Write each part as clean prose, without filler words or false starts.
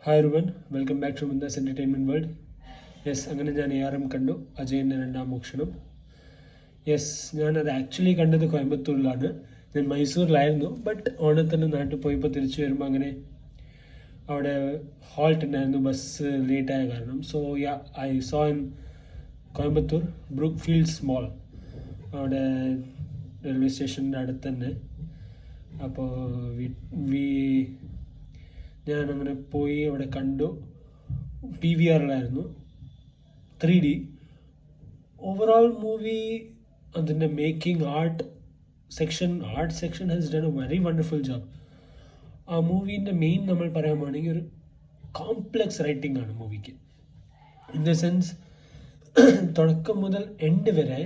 Hi everyone, welcome back to Mumtaz entertainment world. Yes, അങ്ങനെ ഞാൻ ARM കണ്ടു, അജയൻ്റെ രണ്ടാം മോക്ഷണം. യെസ്, ഞാനത് ആക്ച്വലി കണ്ടത് കോയമ്പത്തൂരിലാണ്. ഞാൻ മൈസൂരിലായിരുന്നു, ബട്ട് ഓണത്തിന് നാട്ടിൽ പോയപ്പോൾ തിരിച്ചു വരുമ്പോൾ അങ്ങനെ അവിടെ ഹോൾട്ട് ഉണ്ടായിരുന്നു, ബസ് ലേറ്റായ കാരണം. So I saw in Coimbatore Brookefields mall, അവിടെ റെയിൽവേ സ്റ്റേഷൻ്റെ അടുത്ത് തന്നെ. അപ്പോൾ ഞാൻ അങ്ങനെ പോയി അവിടെ കണ്ടു. PVRലായിരുന്നു, 3D. ഓവറോൾ മൂവി, അതിൻ്റെ making art section has done a very wonderful job. ആ മൂവീൻ്റെ മെയിൻ നമ്മൾ പറയുകയാണെങ്കിൽ ഒരു കോംപ്ലെക്സ് റൈറ്റിംഗ് ആണ് മൂവിക്ക്. ഇൻ ദ സെൻസ്, തുടക്കം മുതൽ എൻഡ് വരെ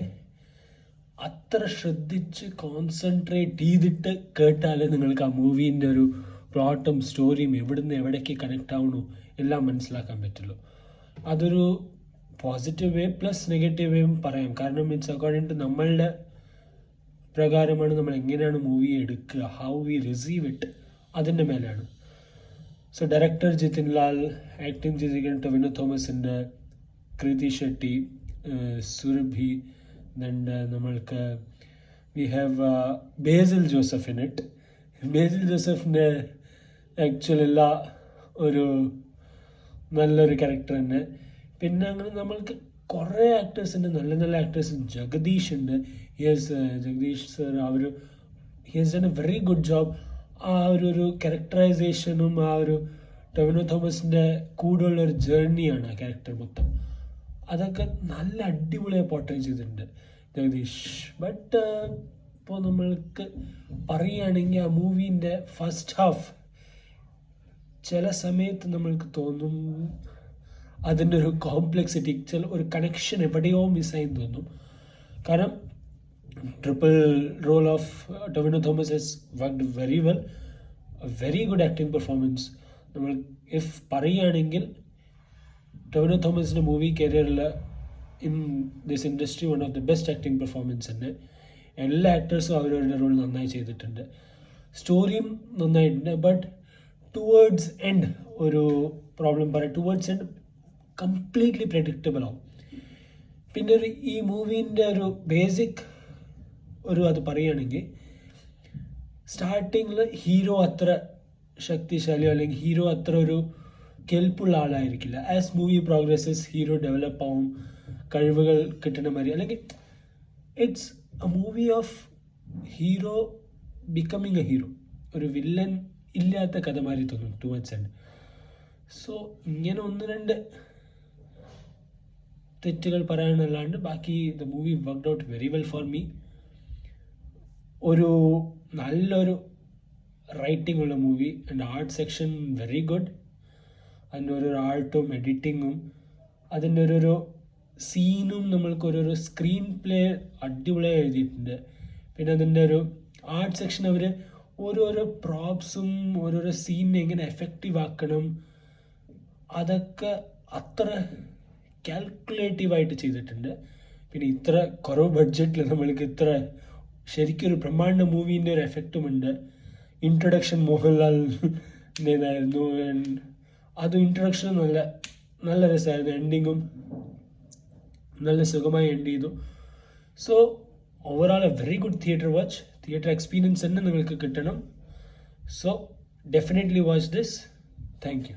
അത്ര ശ്രദ്ധിച്ച് കോൺസെൻട്രേറ്റ് ചെയ്തിട്ട് കേട്ടാലേ നിങ്ങൾക്ക് ആ മൂവീൻ്റെ ഒരു പ്ലോട്ടും സ്റ്റോറിയും എവിടുന്ന് എവിടേക്ക് കണക്ട് ആവണോ എല്ലാം മനസ്സിലാക്കാൻ പറ്റുള്ളൂ. അതൊരു പോസിറ്റീവ് വേ പ്ലസ് നെഗറ്റീവ് വേയും പറയാം. കാരണം ഇറ്റ്സ് അക്കോർഡിംഗ് ടു നമ്മളുടെ പ്രകാരമാണ് നമ്മൾ എങ്ങനെയാണ് മൂവി എടുക്കുക, ഹൗ വി റിസീവ് ഇറ്റ്, അതിൻ്റെ മേലെയാണ്. So director Jithin Lal, acting ചെയ്തിരിക്കുന്ന ടൊവിനോ തോമസ് ഉണ്ട്, കൃതി ഷെട്ടി, സുരഭി, നമ്മൾക്ക് we have Basil Joseph in it. Basil ജോസഫിൻ്റെ ആക്ച്വലി ഒരു നല്ലൊരു ക്യാരക്ടർ തന്നെ. പിന്നെ അങ്ങനെ നമ്മൾക്ക് കുറേ ആക്ടേഴ്സ് ഉണ്ട്, നല്ല നല്ല ആക്ടേഴ്സ്. ജഗദീഷ് ഉണ്ട്, Jagadish sir, he has done a very good job. ആ ഒരു ക്യാരക്ടറൈസേഷനും ആ ഒരു ടൊവിനോ തോമസിൻ്റെ കൂടെയുള്ള ഒരു ജേർണിയാണ് ആ ക്യാരക്ടർ മൊത്തം. അതൊക്കെ നല്ല അടിപൊളിയായി പോർട്രേ ചെയ്തിട്ടുണ്ട് ജഗദീഷ്. ബട്ട് ഇപ്പോൾ നമ്മൾക്ക് പറയുകയാണെങ്കിൽ ആ മൂവീൻ്റെ ഫസ്റ്റ് ഹാഫ് ചില സമയത്ത് നമ്മൾക്ക് തോന്നും അതിൻ്റെ ഒരു കോംപ്ലെക്സിറ്റി, ഒരു കണക്ഷൻ എവിടെയോ മിസ്സായി തോന്നും. കാരണം triple role of Tovino Thomas has worked very well, very good acting performance. നമ്മൾ ഇഫ് പറയുകയാണെങ്കിൽ ടൊവിനോ തോമസിൻ്റെ മൂവി കരിയറിൽ in this industry one of the best acting performance തന്നെ. എല്ലാ ആക്ടേഴ്സും അവരവരുടെ റോൾ നന്നായി ചെയ്തിട്ടുണ്ട്, സ്റ്റോറിയും നന്നായിട്ടുണ്ട്. ബട്ട് ടുവേർഡ്സ് എൻഡ് ഒരു പ്രോബ്ലം പറയാം, ടുവേർഡ്സ് എൻഡ് കംപ്ലീറ്റ്ലി പ്രെഡിക്റ്റബിൾ ആവും. പിന്നെ ഈ മൂവീൻ്റെ ഒരു ബേസിക് അത് പറയുകയാണെങ്കിൽ, സ്റ്റാർട്ടിങ്ങിൽ ഹീറോ അത്ര ശക്തിശാലിയോ അല്ലെങ്കിൽ ഹീറോ അത്ര ഒരു കെൽപ്പുള്ള ആളായിരിക്കില്ല. As movie progresses hero develop ആവും, കഴിവുകൾ കിട്ടണ മാതിരി. അല്ലെങ്കിൽ it's a movie of hero becoming a hero, ഒരു വില്ലൻ ഇല്ലാത്ത കഥ മാറി തോന്നും ടുവേർഡ്സ് എൻഡ്. സോ ഇങ്ങനെ ഒന്ന് രണ്ട് തെറ്റുകൾ പറയാനല്ലാണ്ട് ബാക്കി the movie worked out very well for me. ഒരു നല്ലൊരു റൈറ്റിംഗ് ഉള്ള movie and art section very good. അതിൻ്റെ ഓരോരോ ആർട്ടും എഡിറ്റിങ്ങും അതിൻ്റെ ഓരോരോ സീനും നമ്മൾക്ക് ഓരോരോ സ്ക്രീൻ പ്ലേ അടിപൊളിയായി എഴുതിയിട്ടുണ്ട്. പിന്നെ അതിൻ്റെ ഒരു ആർട്ട് സെക്ഷൻ അവർ ഓരോരോ പ്രോപ്സും ഓരോരോ സീനിനെ എങ്ങനെ എഫക്റ്റീവ് ആക്കണം അതൊക്കെ അത്ര കാൽക്കുലേറ്റീവായിട്ട് ചെയ്തിട്ടുണ്ട്. പിന്നെ ഇത്ര കുറവ് ബഡ്ജറ്റിൽ നമ്മൾക്ക് ഇത്ര ശരിക്കൊരു ബ്രഹ്മാണ്ഡ മൂവീൻ്റെ ഒരു എഫക്റ്റുമുണ്ട്. ഇൻട്രൊഡക്ഷൻ മോഹൻലാലിൻ്റെതായിരുന്നു, അതും ഇൻട്രൊഡക്ഷൻ നല്ല രസമായിരുന്നു. എൻഡിങ്ങും നല്ല സുഖമായി എൻഡ് ചെയ്തു. So overall A very good theatre watch. Theatre experience തന്നെ നിങ്ങൾക്ക് കിട്ടണം. So definitely watch this. Thank you.